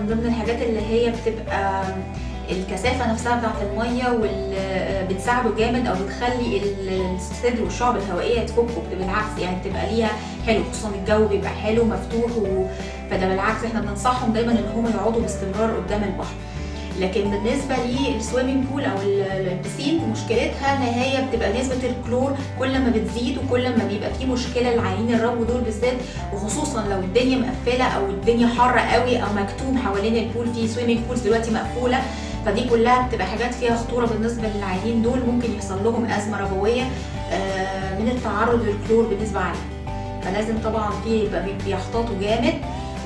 من ضمن الحاجات اللي هي بتبقى الكثافه نفسها بتاعت الميه بتساعده جامد، او بتخلي الصدر والشعب الهوائيه تفك، بالعكس يعني بتبقى ليها حلو، خصوصا الجو بيبقى حلو مفتوح فده بالعكس احنا بننصحهم دايما ان هم يقعدوا باستمرار قدام البحر. لكن بالنسبه للسويمنج بول او البسين مشكلتها ان هي بتبقى نسبه الكلور كل ما بتزيد وكل ما بيبقى فيه مشكله للعيانين الربو دول بالذات، وخصوصا لو الدنيا مقفله او الدنيا حاره قوي او مكتوم حوالين البول، في سويمنج بولز دلوقتي مقفوله، فدي كلها بتبقى حاجات فيها خطوره بالنسبه للعيانين دول، ممكن يحصل لهم ازمه ربويه من التعرض للكلور بنسبه عاليه. فلازم طبعا بيحتاطوا جامد.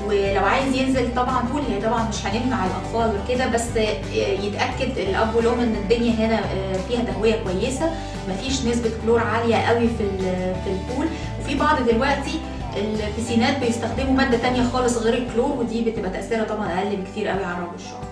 ولو عايز ينزل طبعا بول، هي طبعا مش هنمنع الاطفال وكده، بس يتاكد الاب والام ان الدنيا هنا فيها تهويه كويسه، مفيش نسبه كلور عاليه قوي في البول. وفي بعض دلوقتي البسينات بيستخدموا ماده تانية خالص غير الكلور، ودي بتبقى تاثيرها طبعا اقل بكتير قوي على الرب والشعر.